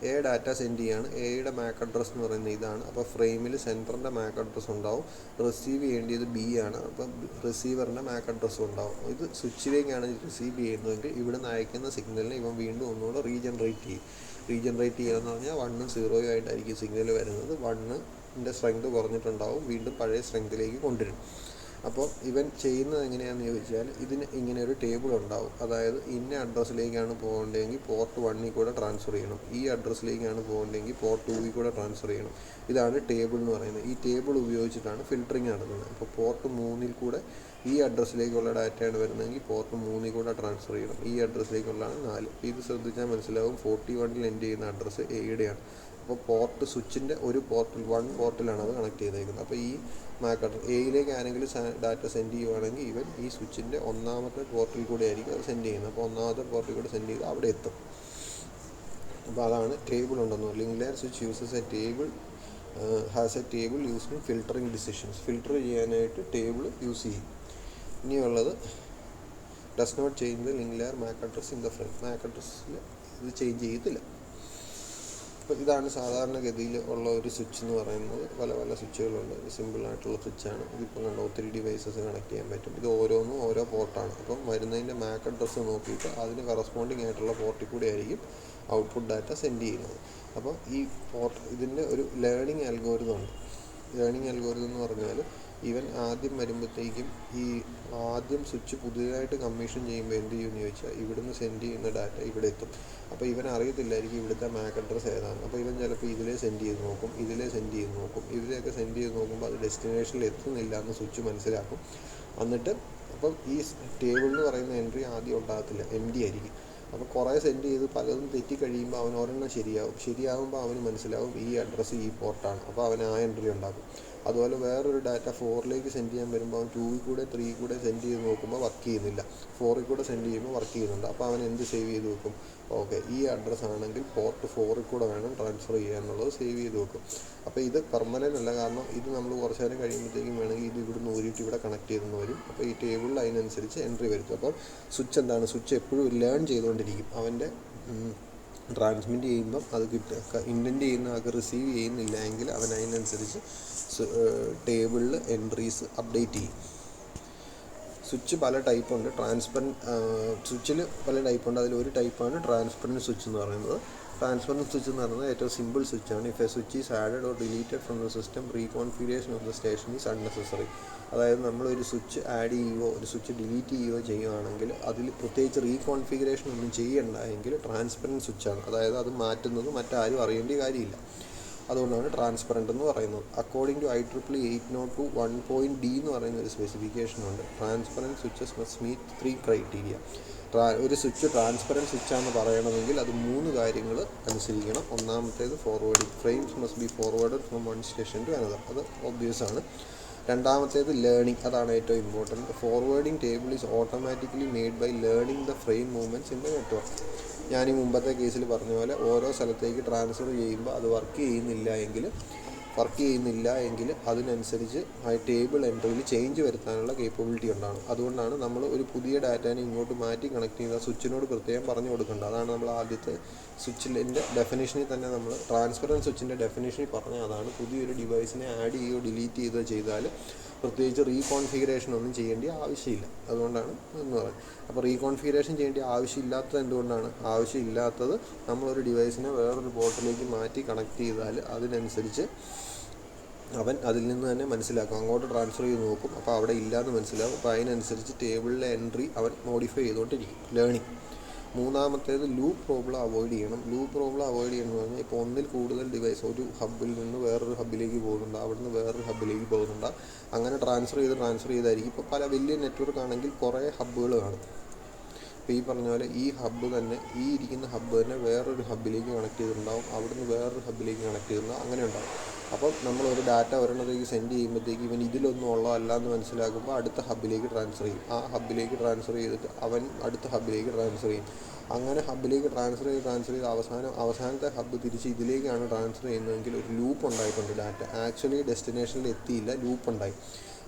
എ ഡാറ്റ സെൻഡ് ചെയ്യാണ്. എയുടെ മാക് അഡ്രസ്സ് എന്ന് പറയുന്നത് ഇതാണ്. അപ്പോൾ ഫ്രെയിമിൽ സെൻറ്ററിൻ്റെ മാക് അഡ്രസ്സ് ഉണ്ടാവും. റിസീവ് ചെയ്യേണ്ടത് ബി ആണ്. അപ്പം റിസീവറിൻ്റെ മാക് അഡ്രസ്സും ഉണ്ടാവും. ഇത് സ്വിച്ചിലേക്കാണ് റിസീവ് ചെയ്യുന്നതെങ്കിൽ ഇവിടെ നിന്ന് അയക്കുന്ന സിഗ്നലിനെ ഇവൻ വീണ്ടും ഒന്നുകൂടെ റീജനറേറ്റ് ചെയ്യുകയെന്ന് പറഞ്ഞാൽ 1ഉം 0ഉം ആയിട്ടായിരിക്കും സിഗ്നൽ വരുന്നത്. 1ൻ്റെ സ്ട്രെങ്ത് കുറഞ്ഞിട്ടുണ്ടാവും, വീണ്ടും പഴയ സ്ട്രെങ്തിലേക്ക് കൊണ്ടുവരും. അപ്പോൾ ഇവൻ ചെയ്യുന്നത് എങ്ങനെയാണെന്ന് ചോദിച്ചാൽ ഇതിന് ഇങ്ങനെ ഒരു ടേബിൾ ഉണ്ടാവും. അതായത് ഇന്ന അഡ്രസ്സിലേക്കാണ് പോകേണ്ടതെങ്കിൽ പോർട്ട് 1ൽ കൂടെ ട്രാൻസ്ഫർ ചെയ്യണം, ഈ അഡ്രസ്സിലേക്കാണ് പോകേണ്ടതെങ്കിൽ പോർട്ട് 2ൽ കൂടെ ട്രാൻസ്ഫർ ചെയ്യണം. ഇതാണ് ടേബിൾ എന്ന് പറയുന്നത്. ഈ ടേബിൾ ഉപയോഗിച്ചിട്ടാണ് ഫിൽട്ടറിങ് നടത്തുന്നത്. അപ്പോൾ പോർട്ട് 3ൽ കൂടെ ഈ അഡ്രസ്സിലേക്കുള്ള ഡാറ്റയാണ് വരുന്നതെങ്കിൽ പോർട്ട് 3ൽ കൂടെ ട്രാൻസ്ഫർ ചെയ്യണം. ഈ അഡ്രസ്സിലേക്കുള്ളതാണ് 4. ഇത് ശ്രദ്ധിച്ചാൽ മനസ്സിലാവും. 41ൽ എൻഡ് ചെയ്യുന്ന അഡ്രസ്സ് എയുടെയാണ്. അപ്പോൾ പോർട്ട് സ്വിച്ചിൻ്റെ ഒരു പോർട്ടിലാണ് അത് കണക്ട് ചെയ്തേക്കുന്നത്. അപ്പോൾ ഈ മാക് അഡ്രസ് എയിലേക്ക് ആരെങ്കിലും ഡാറ്റ സെൻഡ് ചെയ്യുവാണെങ്കിൽ ഇവൻ ഈ സ്വിച്ചിൻ്റെ 1ാമത്തെ പോർട്ടിൽ കൂടെ ആയിരിക്കും അത് സെൻഡ് ചെയ്യുന്നത്. അപ്പോൾ 1ാമത്തെ പോർട്ടിൽ കൂടെ സെൻഡ് ചെയ്ത് അവിടെ എത്തും. അപ്പോൾ അതാണ് ടേബിൾ ഉണ്ടെന്ന്. Link layer switch uses a table has a table used in filtering decisions. Filter ചെയ്യാനായിട്ട് ടേബിൾ യൂസ് ചെയ്യും. ഇനിയുള്ളത് does not change the link layer MAC address in the frame. MAC അഡ്രസ്സിൽ ഇത് ചേഞ്ച് ചെയ്യത്തില്ല. അപ്പോൾ ഇതാണ് സാധാരണഗതിയിൽ ഉള്ള ഒരു സ്വിച്ച് എന്ന് പറയുന്നത്. പല സ്വിച്ചുകളുണ്ട്. സിമ്പിളായിട്ടുള്ള സ്വിച്ചാണ്. ഇതിപ്പം കണ്ട ഒത്തിരി ഡിവൈസസ് കണക്ട് ചെയ്യാൻ പറ്റും. ഇത് ഓരോന്നും ഓരോ പോർട്ടാണ്. അപ്പം വരുന്നതിൻ്റെ മാക് അഡ്രസ്സ് നോക്കിയിട്ട് അതിന് കറസ്പോണ്ടിങ് ആയിട്ടുള്ള പോർട്ടിൽ കൂടി ആയിരിക്കും ഔട്ട്പുട്ട് ഡാറ്റ സെൻഡ് ചെയ്യുന്നത്. അപ്പോൾ ഈ പോർട്ട് ഇതിൻ്റെ ഒരു ലേണിംഗ് അൽഗോരിതം ഉണ്ട്. ലേണിംഗ് അൽഗോരിതം എന്ന് പറഞ്ഞാൽ ഇവൻ ആദ്യം വരുമ്പോഴത്തേക്കും ആദ്യം സ്വിച്ച് പുതിയതായിട്ട് കമ്മീഷൻ ചെയ്യുമ്പോൾ എന്ത് ചെയ്യുമെന്ന് ചോദിച്ചാൽ ഇവിടുന്ന് സെൻഡ് ചെയ്യുന്ന ഡാറ്റ ഇവിടെ എത്തും. അപ്പോൾ ഇവൻ അറിയത്തില്ലായിരിക്കും ഇവിടുത്തെ മാക് അഡ്രസ്സ് ഏതാണ്. അപ്പോൾ ഇവൻ ചിലപ്പോൾ ഇതിലേ സെൻഡ് ചെയ്ത് നോക്കും, ഇതിലെയൊക്കെ സെൻഡ് ചെയ്ത് നോക്കുമ്പോൾ അത് ഡെസ്റ്റിനേഷനിൽ എത്തുന്നില്ല എന്ന് സ്വിച്ച് മനസ്സിലാക്കും. എന്നിട്ട് അപ്പം ഈ ടേബിൾ എന്ന് പറയുന്ന എൻട്രി ആദ്യം ഉണ്ടാകത്തില്ല, എം ഡി ആയിരിക്കും. അപ്പോൾ കുറേ സെൻഡ് ചെയ്ത് പലതും തെറ്റിക്കഴിയുമ്പോൾ അവൻ ഒരെണ്ണം ശരിയാകുമ്പോൾ അവന് മനസ്സിലാവും ഈ അഡ്രസ്സ് ഈ പോർട്ടാണ്. അപ്പോൾ അവൻ ആ എൻട്രി ഉണ്ടാക്കും. അതുപോലെ വേറൊരു ഡാറ്റ 4ലേക്ക് സെൻഡ് ചെയ്യാൻ വരുമ്പോൾ അവൻ 2ൽ കൂടെ 3ൽ കൂടെ സെൻഡ് ചെയ്ത് നോക്കുമ്പോൾ വർക്ക് ചെയ്യുന്നില്ല, 4ൽ കൂടെ സെൻഡ് ചെയ്യുമ്പോൾ വർക്ക് ചെയ്യുന്നുണ്ട്. അപ്പോൾ അവൻ എന്ത് സേവ് ചെയ്ത് വെക്കും? ഓക്കെ, ഈ അഡ്രസ്സ് ആണെങ്കിൽ പോർട്ട് 4ൽ കൂടെ വേണം ട്രാൻസ്ഫർ ചെയ്യുക എന്നുള്ളത് സേവ് ചെയ്ത് വെക്കും. അപ്പോൾ ഇത് പെർമനൻ്റ് അല്ല, കാരണം ഇത് നമ്മൾ കുറച്ച് നേരം കഴിയുമ്പോഴത്തേക്കും വേണമെങ്കിൽ ഇത് ഇവിടെ ഊരിയിട്ട് ഇവിടെ കണക്ട് ചെയ്തെന്ന് വരും. അപ്പോൾ ഈ ടേബിളിൽ അതിനനുസരിച്ച് എൻട്രി വരുത്തും. അപ്പോൾ സ്വിച്ച് എന്താണ്? സ്വിച്ച് എപ്പോഴും ലേൺ ചെയ്തുകൊണ്ടിരിക്കും. അവൻ്റെ ട്രാൻസ്മിറ്റ് ചെയ്യുമ്പം അത് ഇൻറ്റൻറ്റ് ചെയ്യുന്ന ആൾക്ക് റിസീവ് ചെയ്യുന്നില്ല എങ്കിൽ അവൻ അതിനനുസരിച്ച് ടേബിളിൽ എൻട്രീസ് അപ്ഡേറ്റ് ചെയ്യും. സ്വിച്ച് പല ടൈപ്പുണ്ട്. സ്വിച്ചിൽ പല ടൈപ്പുണ്ട്. അതിലൊരു ടൈപ്പാണ് ട്രാൻസ്പെറൻറ്റ് സ്വിച്ച് എന്ന് പറയുന്നത്. ട്രാൻസ്പെറൻറ്റ് സ്വിച്ച് എന്ന് പറയുന്നത് ഏറ്റവും സിമ്പിൾ സ്വിച്ചാണ്. If a switch is added or deleted from the system reconfiguration of the station is unnecessary. അതായത് നമ്മളൊരു സ്വിച്ച് ആഡ് ചെയ്യുകയോ ഒരു സ്വിച്ച് ഡിലീറ്റ് ചെയ്യുകയോ ചെയ്യുകയാണെങ്കിൽ അതിൽ പ്രത്യേകിച്ച് റീകോൺഫിഗറേഷൻ ഒന്നും ചെയ്യണ്ട എങ്കിൽ ട്രാൻസ്പെറൻറ്റ് സ്വിച്ചാണ്. അതായത് അത് മാറ്റുന്നത് മറ്റാരും അറിയേണ്ട കാര്യമില്ല. അതുകൊണ്ടാണ് ട്രാൻസ്പെറൻറ്റ് എന്ന് പറയുന്നത്. അക്കോർഡിംഗ് ടു IEEE 802.1.d എന്ന് പറയുന്ന ഒരു സ്പെസിഫിക്കേഷനുണ്ട്. Transparent switches must meet 3 criteria. ഒരു സ്വിച്ച് ട്രാൻസ്പെറൻറ്റ് സ്വിച്ചാണെന്ന് പറയണമെങ്കിൽ അത് 3 കാര്യങ്ങൾ അനുസരിക്കണം. ഒന്നാമത്തേത് forwarding, frames must be forwarded from one station to another, അത് ഒബ്വിയസ് ആണ്. രണ്ടാമത്തേത് ലേണിംഗ്, അതാണ് ഏറ്റവും important. Forwarding table is automatically made by learning the frame movements in the network. ഞാൻ ഈ മുമ്പത്തെ കേസിൽ പറഞ്ഞ പോലെ ഓരോ സ്ഥലത്തേക്ക് ട്രാൻസ്ഫർ ചെയ്യുമ്പോൾ അത് വർക്ക് ചെയ്യുന്നില്ല എങ്കിൽ അതിനനുസരിച്ച് ആ ടേബിൾ എൻട്രിയിൽ ചേഞ്ച് വരുത്താനുള്ള കേപ്പബിലിറ്റി ഉണ്ടാകും. അതുകൊണ്ടാണ് നമ്മൾ ഒരു പുതിയ ഡാറ്റാനെ ഇങ്ങോട്ട് മാറ്റി കണക്ട് ചെയ്ത സ്വിച്ചിനോട് പ്രത്യേകം പറഞ്ഞു കൊടുക്കേണ്ടത്. അതാണ് നമ്മൾ ആദ്യത്തെ സ്വിച്ചിൻ്റെ ഡെഫിനേഷനിൽ തന്നെ നമ്മൾ ട്രാൻസ്പെറൻറ്റ് സ്വിച്ചിൻ്റെ ഡെഫിനേഷനിൽ പറഞ്ഞ അതാണ്. പുതിയൊരു ഡിവൈസിനെ ആഡ് ചെയ്യുകയോ ഡിലീറ്റ് ചെയ്യുകയോ ചെയ്താൽ പ്രത്യേകിച്ച് റീകോൺഫിഗറേഷൻ ഒന്നും ചെയ്യേണ്ട ആവശ്യമില്ല. അതുകൊണ്ടാണ് എന്ന് പറയുന്നത്. അപ്പോൾ റീകോൺഫിഗറേഷൻ ചെയ്യേണ്ട ആവശ്യമില്ലാത്തത് എന്തുകൊണ്ടാണ്? ആവശ്യമില്ലാത്തത് നമ്മളൊരു ഡിവൈസിനെ വേറൊരു പോർട്ടിലേക്ക് മാറ്റി കണക്ട് ചെയ്താൽ അതിനനുസരിച്ച് അവൻ അതിൽ നിന്ന് തന്നെ മനസ്സിലാക്കും, അങ്ങോട്ട് ട്രാൻസ്ഫർ ചെയ്ത് നോക്കും, അപ്പോൾ അവിടെ ഇല്ലയെന്ന് മനസ്സിലാവും. അപ്പോൾ അതിനനുസരിച്ച് ടേബിളിലെ എൻട്രി അവൻ മോഡിഫൈ ചെയ്തുകൊണ്ടിരിക്കും. ലേണിംഗ്. മൂന്നാമത്തേത് ലൂപ്പ് പ്രോബ്ലം അവോയ്ഡ് ചെയ്യണം. ലൂപ്പ് പ്രോബ്ലം അവോയ്ഡ് ചെയ്യണമെന്ന് പറഞ്ഞാൽ ഇപ്പോൾ ഒന്നിൽ കൂടുതൽ ഡിവൈസ് ഒരു ഹബ്ബിൽ നിന്ന് വേറൊരു ഹബ്ബിലേക്ക് പോകുന്നുണ്ട്, അവിടെ നിന്ന് വേറൊരു ഹബ്ബിലേക്ക് പോകുന്നുണ്ട്, അങ്ങനെ ട്രാൻസ്ഫർ ചെയ്തായിരിക്കും. ഇപ്പോൾ പല വലിയ നെറ്റ്വർക്ക് ആണെങ്കിൽ കുറേ ഹബ്ബുകൾ കാണും. ഇപ്പോൾ ഈ പറഞ്ഞ പോലെ ഈ ഹബ്ബ് തന്നെ, ഈ ഇരിക്കുന്ന ഹബ്ബ് തന്നെ വേറൊരു ഹബ്ബിലേക്ക് കണക്ട് ചെയ്തിട്ടുണ്ടാവും, അവിടുന്ന് വേറൊരു ഹബ്ബിലേക്ക് കണക്ട് ചെയ്തിട്ടുണ്ടാവും, അങ്ങനെ ഉണ്ടാവും. അപ്പം നമ്മളൊരു ഡാറ്റ ഒരെണ്ണത്തേക്ക് സെൻഡ് ചെയ്യുമ്പോഴത്തേക്ക് ഇവൻ ഇതിലൊന്നും ഉള്ളതല്ല എന്ന് മനസ്സിലാക്കുമ്പോൾ അടുത്ത ഹബ്ബിലേക്ക് ട്രാൻസ്ഫർ ചെയ്യും. ആ ഹബ്ബിലേക്ക് ട്രാൻസ്ഫർ ചെയ്തിട്ട് അവൻ അടുത്ത ഹബ്ബിലേക്ക് ട്രാൻസ്ഫർ ചെയ്യും. അങ്ങനെ ഹബ്ബിലേക്ക് ട്രാൻസ്ഫർ ചെയ്ത് അവസാനത്തെ ഹബ്ബ് തിരിച്ച് ഇതിലേക്കാണ് ട്രാൻസ്ഫർ ചെയ്യുന്നതെങ്കിൽ ഒരു ലൂപ്പ് ഉണ്ടായിട്ടുണ്ട്. ഡാറ്റ ആക്ച്വലി ഡെസ്റ്റിനേഷനിൽ എത്തിയില്ല, ലൂപ്പ് ഉണ്ടായി.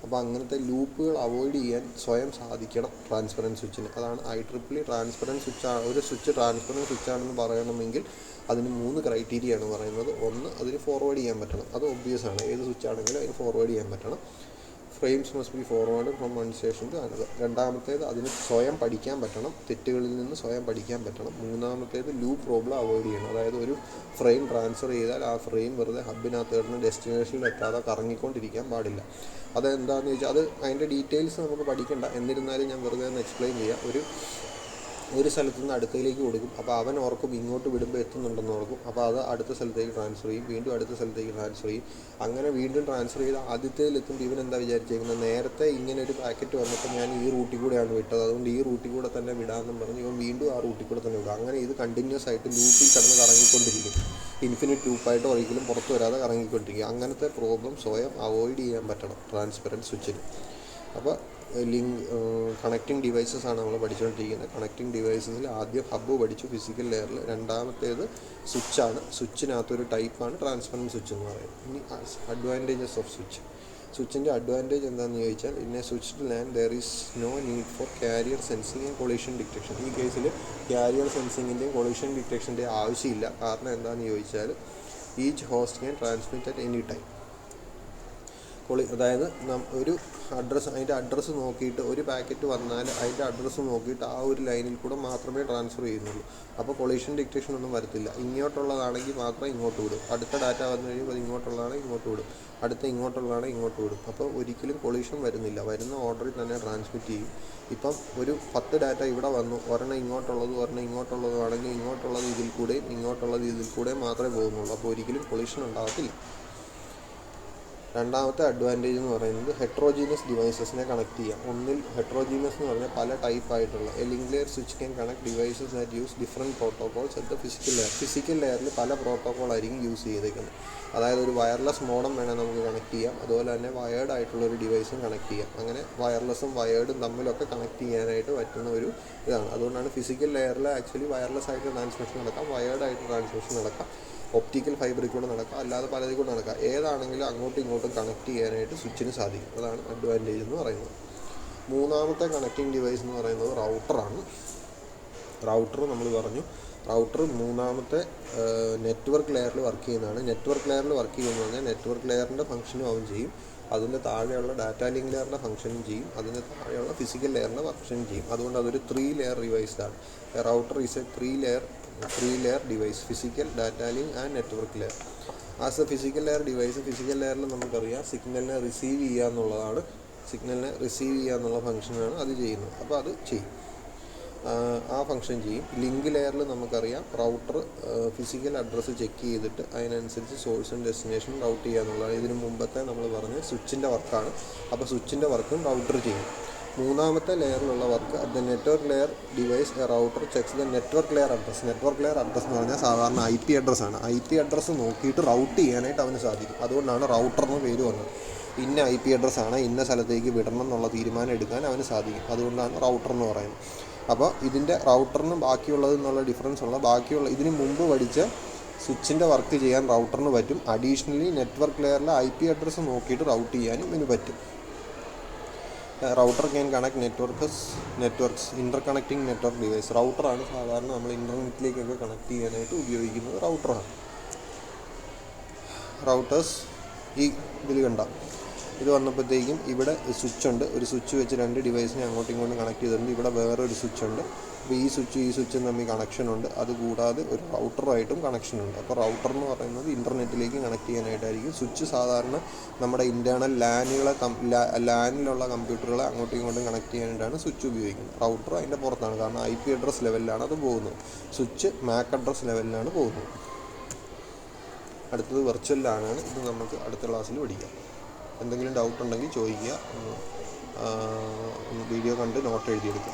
അപ്പോൾ അങ്ങനത്തെ ലൂപ്പുകൾ അവോയ്ഡ് ചെയ്യാൻ സ്വയം സാധിക്കണം ട്രാൻസ്പെറൻറ്റ് സ്വിച്ചിന്. അതാണ് IEEE ട്രാൻസ്പെറൻറ്റ് സ്വിച്ച്. ഒരു സ്വിച്ച് ട്രാൻസ്പെറൻറ്റ് സ്വിച്ചാണെന്ന് പറയണമെങ്കിൽ അതിന് 3 ക്രൈറ്റീരിയയാണ് പറയുന്നത്. ഒന്ന്, അതിന് ഫോർവേഡ് ചെയ്യാൻ പറ്റണം, അത് ഒബ്വിയസ് ആണ്. ഏത് സ്വിച്ചാണെങ്കിലും അതിന് ഫോർവേഡ് ചെയ്യാൻ പറ്റണം. Frames must be forward from one station to another. രണ്ടാമത്തേത് അതിന് സ്വയം പഠിക്കാൻ പറ്റണം, തെറ്റുകളിൽ നിന്ന് സ്വയം പഠിക്കാൻ പറ്റണം. മൂന്നാമത്തേത് ലൂപ്പ് പ്രോബ്ലം അവോയ്ഡ് ചെയ്യണം. അതായത് ഒരു ഫ്രെയിം ട്രാൻസ്ഫർ ചെയ്താൽ ആ ഫ്രെയിം വെറുതെ ഹബ്ബിനകത്ത് കിടന്ന് ഡെസ്റ്റിനേഷനിൽ എത്താതെ കറങ്ങിക്കൊണ്ടിരിക്കാൻ പാടില്ല. അതെന്താണെന്ന് ചോദിച്ചാൽ അതിൻ്റെ ഡീറ്റെയിൽസ് നമുക്ക് പഠിക്കണ്ട, എന്നിരുന്നാലും ഞാൻ വെറുതെ ഒന്ന് എക്സ്പ്ലെയിൻ ചെയ്യാം. ഒരു സ്ഥലത്തു നിന്ന് അടുത്തയിലേക്ക് കൊടുക്കും, അപ്പോൾ അവൻ ഓർക്കും ഇങ്ങോട്ട് വിടുമ്പോൾ എത്തുന്നുണ്ടെന്ന് ഓർക്കും, അപ്പോൾ അത് അടുത്ത സ്ഥലത്തേക്ക് ട്രാൻസ്ഫർ ചെയ്യും, വീണ്ടും അടുത്ത സ്ഥലത്തേക്ക് ട്രാൻസ്ഫർ ചെയ്യും. അങ്ങനെ വീണ്ടും ട്രാൻസ്ഫർ ചെയ്ത് ആദ്യത്തേലെത്തുമ്പോൾ ഇവൻ എന്താ വിചാരിച്ചേക്കുന്നത്, നേരത്തെ ഇങ്ങനെ ഒരു പാക്കറ്റ് വന്നപ്പോൾ ഞാൻ ഈ റൂട്ടിൽ കൂടെയാണ് വിട്ടത്, അതുകൊണ്ട് ഈ റൂട്ടിൽ കൂടെ തന്നെ വിടാമെന്നും പറഞ്ഞ് ഇവൻ വീണ്ടും ആ റൂട്ടിൽ കൂടെ തന്നെ വിടും. അങ്ങനെ ഇത് കണ്ടിന്യൂസ് ആയിട്ട് ലൂപ്പിൽ കിടന്ന് കറങ്ങിക്കൊണ്ടിരിക്കും. ഇൻഫിനിറ്റ് ലൂപ്പായിട്ട് ഒരിക്കലും പുറത്ത് വരാതെ കറങ്ങിക്കൊണ്ടിരിക്കും. അങ്ങനത്തെ പ്രോബ്ലം സ്വയം അവോയ്ഡ് ചെയ്യാൻ പറ്റണം ട്രാൻസ്പെറൻറ്റ് സ്വിച്ചിന്. അപ്പോൾ കണക്റ്റിംഗ് ഡിവൈസസ് ആണ് നമ്മൾ പഠിച്ചുകൊണ്ടിരിക്കുന്നത്. കണക്റ്റിംഗ് ഡിവൈസസിൽ ആദ്യം ഹബ്ബ് പഠിച്ചു ഫിസിക്കൽ ലെയറിൽ, രണ്ടാമത്തേത് സ്വിച്ചാണ്. സ്വിച്ചിനകത്തൊരു ടൈപ്പാണ് ട്രാൻസ്പെറൻറ്റ് സ്വിച്ച് എന്ന് പറയുന്നത്. ഇനി അഡ്വാൻറ്റേജസ് ഓഫ് സ്വിച്ച്. സ്വിച്ചിൻ്റെ അഡ്വാൻറ്റേജ് എന്താണെന്ന് ചോദിച്ചാൽ, in a switched LAN there is no need for carrier sensing and collision detection. ഈ കേസിൽ കാരിയർ സെൻസിങ്ങിൻ്റെയും കൊളീഷൻ ഡിറ്റക്ഷൻ്റെയും ആവശ്യമില്ല. കാരണം എന്താണെന്ന് ചോദിച്ചാൽ each host can transmit at any time. അതായത് ഒരു അതിൻ്റെ അഡ്രസ്സ് നോക്കിയിട്ട് ഒരു പാക്കറ്റ് വന്നാൽ അതിൻ്റെ അഡ്രസ്സ് നോക്കിയിട്ട് ആ ഒരു ലൈനിൽ കൂടെ മാത്രമേ ട്രാൻസ്ഫർ ചെയ്യുന്നുള്ളൂ. അപ്പോൾ കൊളീഷൻ ഡിറ്റക്ഷൻ ഒന്നും വരത്തില്ല. ഇങ്ങോട്ടുള്ളതാണെങ്കിൽ മാത്രം ഇങ്ങോട്ട് വിടും, അടുത്ത ഡാറ്റ വന്നു കഴിയുമ്പോൾ അത് ഇങ്ങോട്ടുള്ളതാണെങ്കിൽ ഇങ്ങോട്ട് വിടും, അടുത്ത ഇങ്ങോട്ടുള്ളതാണെങ്കിൽ ഇങ്ങോട്ട് വിടും. അപ്പോൾ ഒരിക്കലും കൊളീഷൻ വരുന്നില്ല, വരുന്ന ഓർഡറിൽ തന്നെ ട്രാൻസ്മിറ്റ് ചെയ്യും. ഇപ്പം ഒരു 10 ഡാറ്റ ഇവിടെ വന്നു, ഒരെണ്ണം ഇങ്ങോട്ടുള്ളതും ആണെങ്കിൽ ഇങ്ങോട്ടുള്ളത് ഇതിൽ കൂടെയും ഇങ്ങോട്ടുള്ളത് ഇതിൽ കൂടെയും മാത്രമേ പോകുന്നുള്ളൂ. അപ്പോൾ ഒരിക്കലും കൊളീഷൻ ഉണ്ടാകത്തില്ല. രണ്ടാമത്തെ അഡ്വാൻറ്റേജ് എന്ന് പറയുന്നത് ഹെട്രോജീനിയസ് ഡിവൈസസിനെ കണക്ട് ചെയ്യാം. ഒന്നിൽ ഹെട്രോജീനിയസ് എന്ന് പറഞ്ഞാൽ പല ടൈപ്പായിട്ടുള്ള link layer switch can connect devices that use different protocols at the physical layer. Physical ലെയറിൽ പല പ്രോട്ടോകോളായിരിക്കും യൂസ് ചെയ്തേക്കുന്നത്. അതായത് ഒരു വയർലെസ് മോഡം വേണേൽ നമുക്ക് കണക്ട് ചെയ്യാം, അതുപോലെ തന്നെ വയേർഡ് ആയിട്ടുള്ളൊരു ഡിവൈസും കണക്ട് ചെയ്യാം. അങ്ങനെ വയർലെസ്സും വയേർഡും തമ്മിലൊക്കെ കണക്ട് ചെയ്യാനായിട്ട് പറ്റുന്ന ഒരു ഇതാണ്. അതുകൊണ്ടാണ് ഫിസിക്കൽ ലെയറിൽ ആക്ച്വലി വയർലെസ് ആയിട്ട് ട്രാൻസ്മിഷൻ നടക്കാം, വയേർഡ് ആയിട്ട് ട്രാൻസ്മിഷൻ നടക്കാം, ഒപ്റ്റിക്കൽ ഫൈബറിൽ കൂടെ നടക്കാം, അല്ലാതെ പലതിൽ കൂടെ നടക്കാം. ഏതാണെങ്കിലും അങ്ങോട്ടും ഇങ്ങോട്ടും കണക്ട് ചെയ്യാനായിട്ട് സ്വിച്ചിന് സാധിക്കും. അതാണ് അഡ്വാൻറ്റേജ് എന്ന് പറയുന്നത്. മൂന്നാമത്തെ കണക്റ്റിംഗ് ഡിവൈസ് എന്ന് പറയുന്നത് റൗട്ടറാണ്. റൗട്ടർ നമ്മൾ പറഞ്ഞു, റൗട്ടർ മൂന്നാമത്തെ നെറ്റ്വർക്ക് ലെയറിൽ വർക്ക് ചെയ്യുന്നതാണ്. നെറ്റ്വർക്ക് ലെയറിൽ വർക്ക് ചെയ്യുന്നത് പറഞ്ഞാൽ നെറ്റ്വർക്ക് ലെയറിൻ്റെ ഫംഗ്ഷനും അവൻ ചെയ്യും, അതിൻ്റെ താഴെയുള്ള ഡാറ്റ ലിങ്ക് ലെയറിൻ്റെ ഫംഗ്ഷനും ചെയ്യും, അതിൻ്റെ താഴെയുള്ള ഫിസിക്കൽ ലെയറിൻ്റെ ഫംഗ്ഷനും ചെയ്യും. അതുകൊണ്ട് അതൊരു 3 ലെയർ ഡിവൈസാണ്. Router is a 3 layer device, physical, data link and network layer. As a physical layer device, physical ലെയറിൽ നമുക്കറിയാം സിഗ്നലിനെ റിസീവ് ചെയ്യുക എന്നുള്ള ഫംഗ്ഷനാണ് അത് ചെയ്യുന്നത്. അപ്പോൾ അത് ചെയ്യും. ആ ഫംഗ്ഷൻ ചെയ്യും. ലിങ്ക് ലെയറിൽ നമുക്കറിയാം റൗട്ടർ ഫിസിക്കൽ അഡ്രസ്സ് ചെക്ക് ചെയ്തിട്ട് അതിനനുസരിച്ച് സോഴ്സും ഡെസ്റ്റിനേഷനും റൗട്ട് ചെയ്യുക എന്നുള്ളതാണ്. ഇതിന് മുമ്പത്തെ നമ്മൾ പറഞ്ഞ സ്വിച്ചിൻ്റെ വർക്കാണ്. അപ്പോൾ സ്വിച്ചിൻ്റെ വർക്കും റൗട്ടർ ചെയ്യും. മൂന്നാമത്തെ ലെയറിലുള്ള work at the network layer device router checks the network layer address. Network layer address എന്ന് പറഞ്ഞാൽ സാധാരണ IP അഡ്രസ്സാണ്. IP അഡ്രസ്സ് നോക്കിയിട്ട് റൗട്ട് ചെയ്യാനായിട്ട് അവന് സാധിക്കും. അതുകൊണ്ടാണ് റൗട്ടർ എന്ന് പേര് വന്നത്. ഇന്ന IP അഡ്രസ്സാണ് ഇന്ന സ്ഥലത്തേക്ക് വിടണം എന്നുള്ള തീരുമാനം എടുക്കാൻ അവന് സാധിക്കും. അതുകൊണ്ടാണ് റൗട്ടർ എന്ന് പറയുന്നത്. അപ്പോൾ ഇതിൻ്റെ റൗട്ടറിനും ബാക്കിയുള്ളത് എന്നുള്ള ഡിഫറൻസ് ഉള്ള ബാക്കിയുള്ള ഇതിന് മുമ്പ് പഠിച്ച സ്വിച്ചിൻ്റെ വർക്ക് ചെയ്യാൻ റൗട്ടറിന് പറ്റും. അഡീഷണലി നെറ്റ്വർക്ക് ലെയറിലെ IP അഡ്രസ്സ് നോക്കിയിട്ട് റൗട്ട് ചെയ്യാനും ഇതിന് പറ്റും. Router can connect networks interconnecting network device. റൗട്ടറാണ് സാധാരണ നമ്മൾ ഇൻ്റർനെറ്റിലേക്കൊക്കെ കണക്ട് ചെയ്യാനായിട്ട് ഉപയോഗിക്കുന്നത് റൗട്ടറാണ്. റൗട്ടേഴ്സ് ഈ ഇതിൽ കണ്ട ഇത് വന്നപ്പോഴത്തേക്കും ഇവിടെ സ്വിച്ചുണ്ട്. ഒരു സ്വിച്ച് വെച്ച് 2 ഡിവൈസിനെ അങ്ങോട്ടും ഇങ്ങോട്ടും കണക്ട് ചെയ്തിട്ടുണ്ട്. ഇവിടെ വേറൊരു സ്വിച്ചുണ്ട്. അപ്പോൾ ഈ സ്വിച്ചും തമ്മിൽ കണക്ഷനുണ്ട്. അതുകൂടാതെ ഒരു റൗട്ടറുമായിട്ടും കണക്ഷനുണ്ട്. അപ്പോൾ റൗട്ടർ എന്ന് പറയുന്നത് ഇൻ്റർനെറ്റിലേക്ക് കണക്ട് ചെയ്യാനായിട്ടായിരിക്കും. സ്വിച്ച് സാധാരണ നമ്മുടെ ഇൻറ്റേർണൽ ലാനിലുള്ള കമ്പ്യൂട്ടറുകളെ അങ്ങോട്ടും ഇങ്ങോട്ടും കണക്ട് ചെയ്യാനായിട്ടാണ് സ്വിച്ച് ഉപയോഗിക്കുന്നത്. റൗട്ടർ അതിൻ്റെ പുറത്താണ്. കാരണം IP അഡ്രസ് ലെവലിലാണ് അത് പോകുന്നത്. സ്വിച്ച് MAC അഡ്രസ് ലെവലിലാണ് പോകുന്നത്. അടുത്തത് വെർച്വൽ ലാനാണ്. ഇത് നമുക്ക് അടുത്ത ക്ലാസ്സിൽ പഠിക്കാം. എന്തെങ്കിലും ഡൗട്ട് ഉണ്ടെങ്കിൽ ചോദിക്കുക. വീഡിയോ കണ്ട് നോട്ട് എഴുതിയെടുക്കുക.